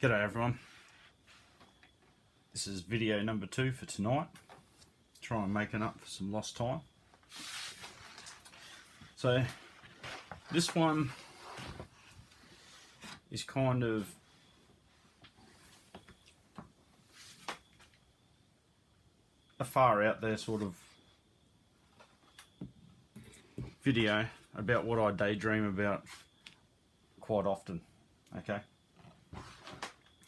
G'day everyone. This is video number 2 for tonight. Try and making up for some lost time. So this one is kind of a far out there sort of video about what I daydream about quite often. Okay.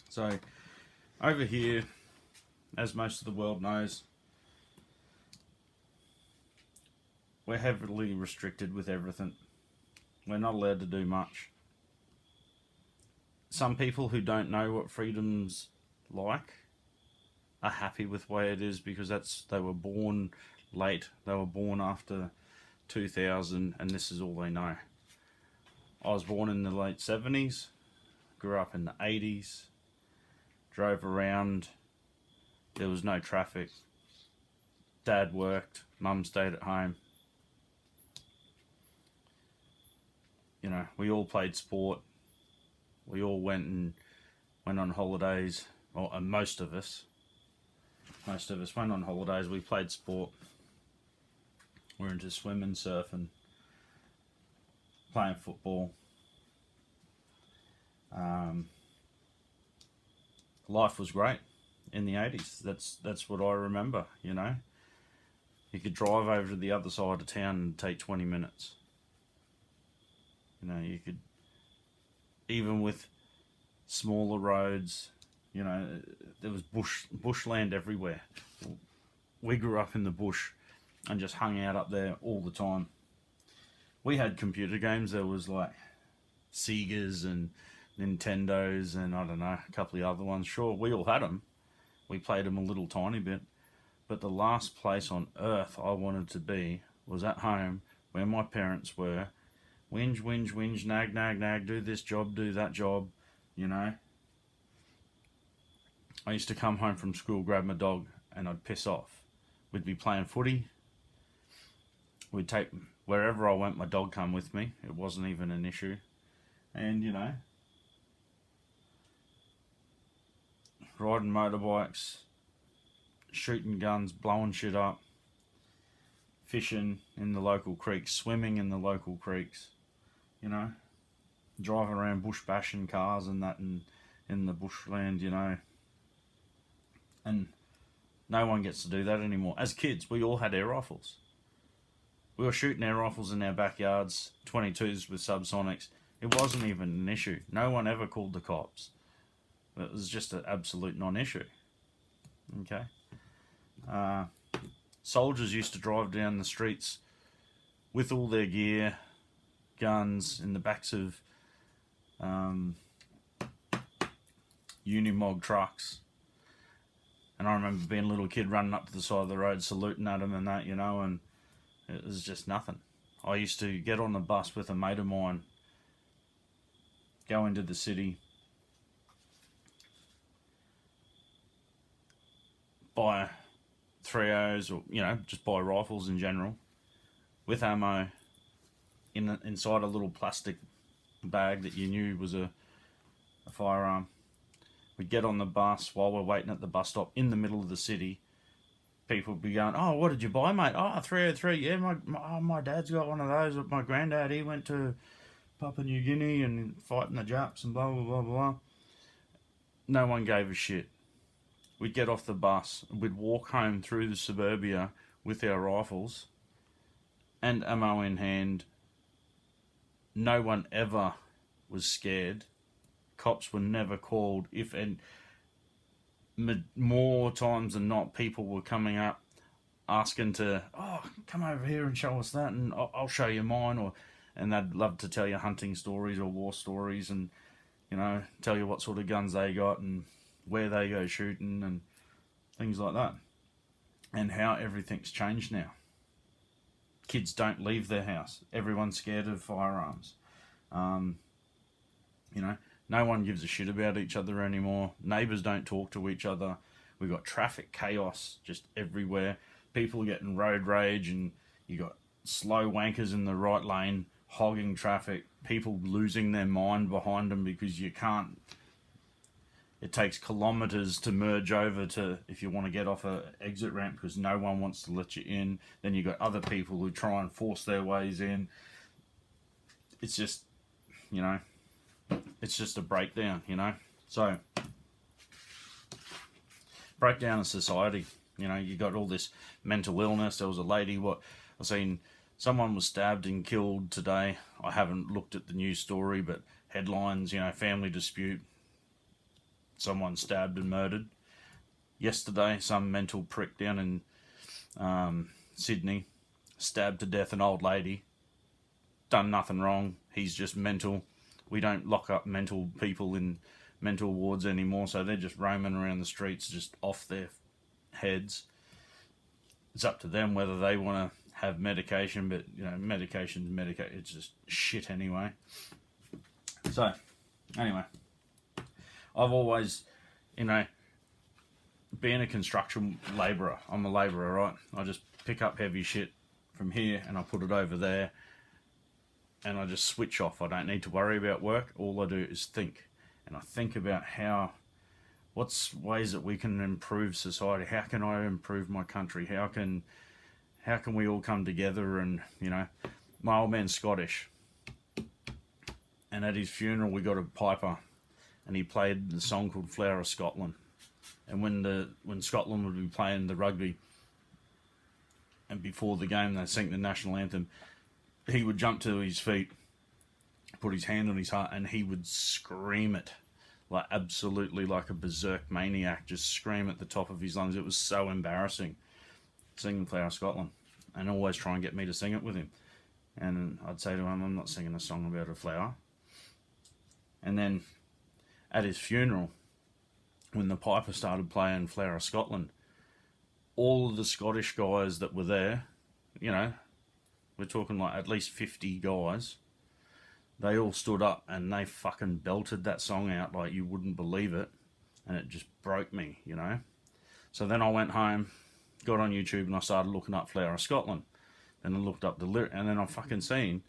So over here, as most of the world knows, we're heavily restricted with everything. We're not allowed to do much. Some people who don't know what freedom's like are happy with the way it is because they were born late. They were born after 2000 and this is all they know. I was born in the late 70s, grew up in the 80s, drove around, there was no traffic, dad worked, mum stayed at home. You know, we all played sport, we all went on holidays, and most of us went on holidays, we played sport, we're into swimming, surfing, playing football. Life was great in the 80s. That's what I remember, you know. You could drive over to the other side of town and take 20 minutes. You know, you could, even with smaller roads, you know, there was bushland everywhere. We grew up in the bush and just hung out up there all the time. We had computer games. There was like Segas and Nintendos and I don't know, a couple of other ones. Sure, we all had them. We played them a little tiny bit. But the last place on earth I wanted to be was at home where my parents were. Whinge, nag, do this job, do that job, you know. I used to come home from school, grab my dog and I'd piss off. We'd be playing footy. We'd take, wherever I went, my dog come with me. It wasn't even an issue. And, you know, riding motorbikes, shooting guns, blowing shit up, fishing in the local creeks, swimming in the local creeks, you know, driving around bush bashing cars and that in the bushland, you know. And no one gets to do that anymore. As kids, we all had air rifles. We were shooting air rifles in our backyards, 22s with subsonics. It wasn't even an issue. No one ever called the cops. It was just an absolute non-issue. Okay. Soldiers used to drive down the streets with all their gear, guns, in the backs of Unimog trucks. And I remember being a little kid running up to the side of the road, saluting at them and that, you know, and it was just nothing. I used to get on the bus with a mate of mine, go into the city, buy 3.0s or, you know, just buy rifles in general with ammo inside a little plastic bag that you knew was a firearm. We'd get on the bus while we're waiting at the bus stop in the middle of the city. People would be going, "Oh, what did you buy, mate?" "Oh, 303. Yeah, my dad's got one of those. My granddad, he went to Papua New Guinea and fighting the Japs and blah, blah, blah, blah." No one gave a shit. We'd get off the bus, we'd walk home through the suburbia with our rifles and ammo in hand. No one ever was scared. Cops were never called. More times than not, people were coming up asking to, "Oh, come over here and show us that and I'll show you mine," and they'd love to tell you hunting stories or war stories and, you know, tell you what sort of guns they got and where they go shooting and things like that. And how everything's changed now. Kids don't leave their house. Everyone's scared of firearms. You know, no one gives a shit about each other anymore. Neighbours don't talk to each other. We've got traffic chaos just everywhere. People getting road rage and you got slow wankers in the right lane hogging traffic. People losing their mind behind them because you can't takes kilometres to merge over to, if you want to get off a exit ramp, because no one wants to let you in. Then you've got other people who try and force their ways in. It's just, you know, it's just a breakdown, you know. So, breakdown of society. You know, you got all this mental illness. There was a lady, I seen someone was stabbed and killed today. I haven't looked at the news story, but headlines, you know, family dispute, someone stabbed and murdered. Yesterday, some mental prick down in Sydney stabbed to death an old lady. Done nothing wrong. He's just mental. We don't lock up mental people in mental wards anymore, so they're just roaming around the streets, just off their heads. It's up to them whether they want to have medication, but you know, it's just shit anyway. So, anyway, I've always, you know, being a construction labourer, I'm a labourer, right? I just pick up heavy shit from here and I put it over there and I just switch off. I don't need to worry about work. All I do is think. And I think about what's ways that we can improve society. How can I improve my country? How can we all come together? And, you know, my old man's Scottish. And at his funeral, we got a piper and he played the song called Flower of Scotland. And when Scotland would be playing the rugby and before the game they sing the national anthem, he would jump to his feet, put his hand on his heart, and he would scream it, like absolutely like a berserk maniac, just scream at the top of his lungs. It was so embarrassing, singing Flower of Scotland, and always try and get me to sing it with him. And I'd say to him, I'm not singing a song about a flower. And then at his funeral, when the piper started playing Flower of Scotland, all of the Scottish guys that were there, you know, we're talking like at least 50 guys, they all stood up and they fucking belted that song out like you wouldn't believe it. And it just broke me, you know. So then I went home, got on YouTube and I started looking up Flower of Scotland. And I looked up the lyric, and then I fucking seen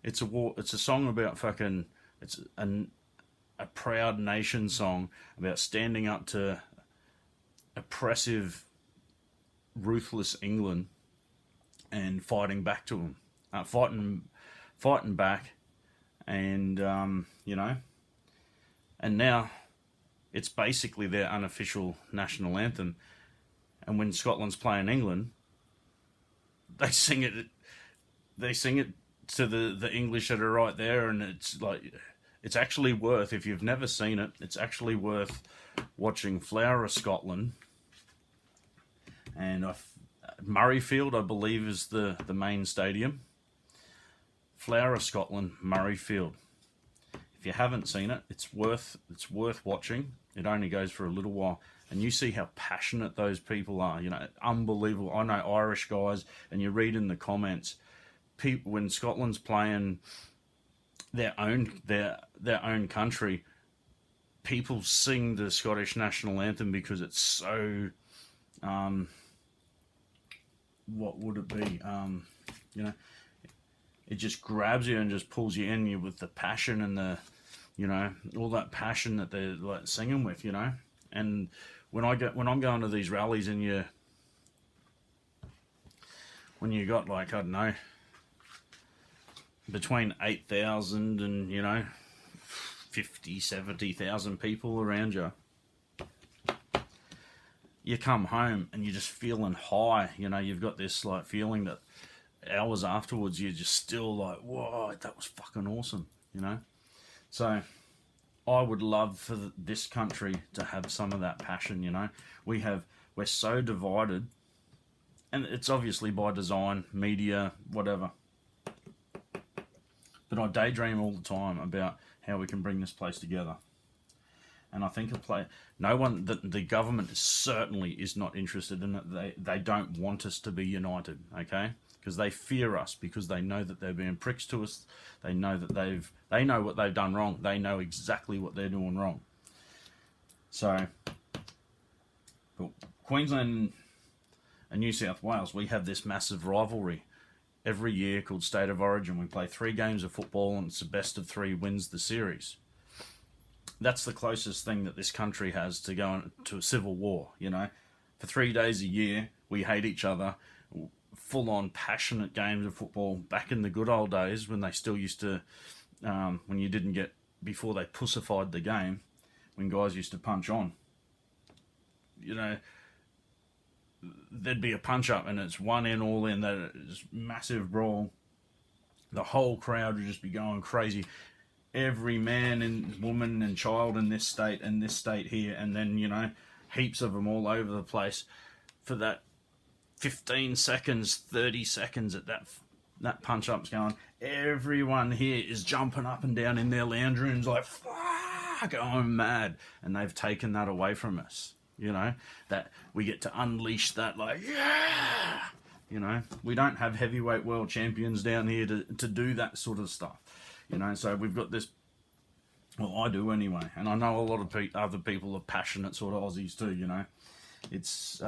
it's a song about fucking, it's a proud nation song about standing up to oppressive, ruthless England and fighting back to them, fighting back, and you know, and now it's basically their unofficial national anthem. And when Scotland's playing England, they sing it to the English that are right there, and it's like, it's actually worth, if you've never seen it, it's actually worth watching Flower of Scotland. And Murrayfield, I believe, is the main stadium. Flower of Scotland, Murrayfield. If you haven't seen it, it's worth watching. It only goes for a little while, and you see how passionate those people are. You know, unbelievable. I know Irish guys, and you read in the comments, people when Scotland's playing their own country, people sing the Scottish national anthem because it's so, what would it be? You know, it just grabs you and just pulls you in, you with the passion and the, you know, all that passion that they're like singing with, you know. And when I'm going to these rallies, and when you got like, I don't know, between 8,000 and, you know, 50, 70,000 people around you, you come home and you're just feeling high. You know, you've got this like feeling that hours afterwards you're just still like, whoa, that was fucking awesome, you know. So I would love for this country to have some of that passion, you know. We're so divided, and it's obviously by design, media, whatever. But I daydream all the time about how we can bring this place together. And I think the government certainly is not interested in it. They don't want us to be united, okay? Because they fear us, because they know that they're being pricks to us. They know that they know what they've done wrong. They know exactly what they're doing wrong. So, but Queensland and New South Wales, we have this massive rivalry every year called State of Origin. We play 3 games of football, and it's the best of 3 wins the series. that's the closest thing that this country has to going to a civil war. For 3 days a year, we hate each other. Full on passionate games of football back in the good old days when they still used to, when you didn't get, before they pussified the game, when guys used to punch on. There'd be a punch up and it's one in, all in, that is massive brawl. The whole crowd would just be going crazy. Every man and woman and child in this state and this state here, and then, heaps of them all over the place for that 15 seconds, 30 seconds at that punch up's going. Everyone here is jumping up and down in their lounge rooms like, going mad. And they've taken that away from us. That we get to unleash that, like, yeah. We don't have heavyweight world champions down here to do that sort of stuff. So we've got this, well, I do anyway. And I know a lot of other people are passionate sort of Aussies too, It's,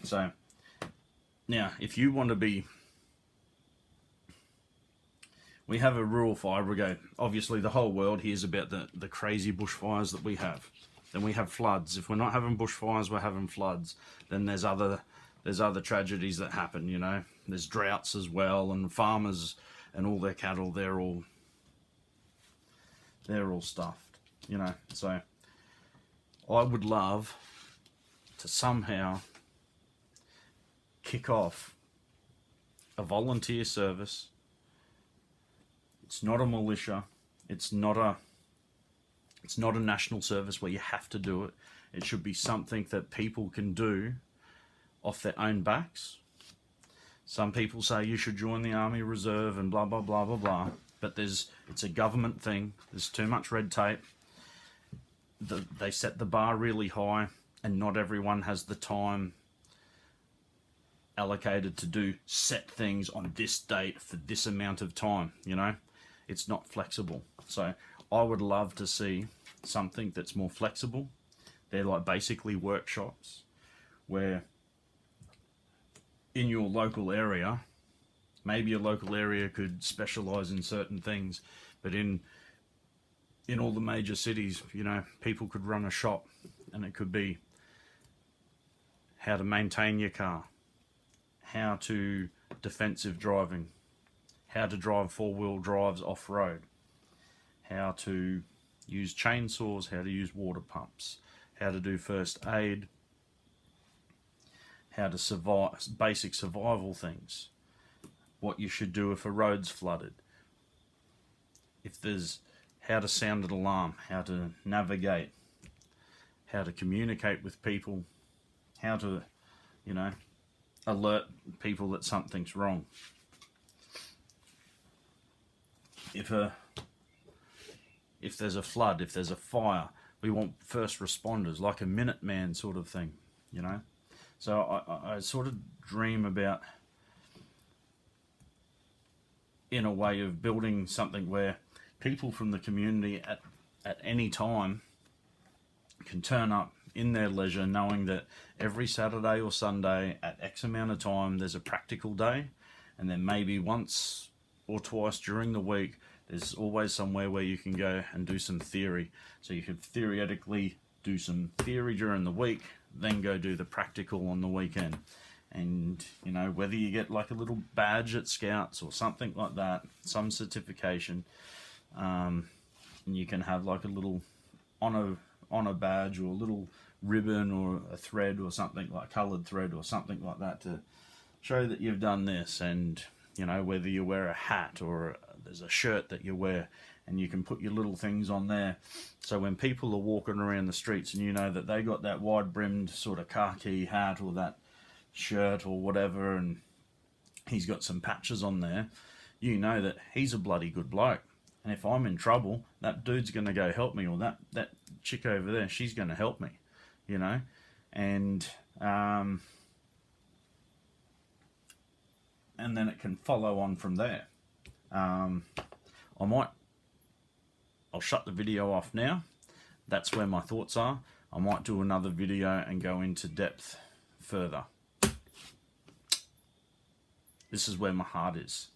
so now if you want to be, we have a rural fire brigade. Obviously the whole world hears about the crazy bushfires that we have. Then we have floods. If we're not having bushfires, we're having floods. Then there's other tragedies that happen, There's droughts as well, and farmers and all their cattle, they're all stuffed, So I would love to somehow kick off a volunteer service. It's not a militia. It's not a national service where you have to do it. It should be something that people can do off their own backs. Some people say you should join the Army Reserve and blah, blah, blah, blah, blah. But it's a government thing. There's too much red tape. They set the bar really high, and not everyone has the time allocated to do set things on this date for this amount of time, It's not flexible. So I would love to see something that's more flexible. They're like basically workshops where in your local area, maybe a local area could specialize in certain things, but in all the major cities, people could run a shop, and it could be how to maintain your car, how to defensive driving, how to drive four-wheel drives off-road, how to use chainsaws, how to use water pumps, how to do first aid, how to survive, basic survival things, what you should do if a road's flooded, how to sound an alarm, how to navigate, how to communicate with people, how to, alert people that something's wrong. If there's a flood, if there's a fire, we want first responders, like a Minuteman sort of thing, So I sort of dream about, in a way, of building something where people from the community at any time can turn up in their leisure, knowing that every Saturday or Sunday at X amount of time there's a practical day, and then maybe once or twice during the week there's always somewhere where you can go and do some theory. So you could theoretically do some theory during the week, then go do the practical on the weekend. And whether you get like a little badge at Scouts or something like that, some certification, and you can have like a little honor badge or a little ribbon or a thread or something, like coloured thread or something like that, to show that you've done this. And whether you wear a hat or there's a shirt that you wear, and you can put your little things on there, so when people are walking around the streets and that they got that wide brimmed sort of khaki hat or that shirt or whatever, and he's got some patches on there, that he's a bloody good bloke. And if I'm in trouble, that dude's going to go help me, or that chick over there, she's going to help me, and then it can follow on from there. I'll shut the video off now. That's where my thoughts are. I might do another video and go into depth further. This is where my heart is.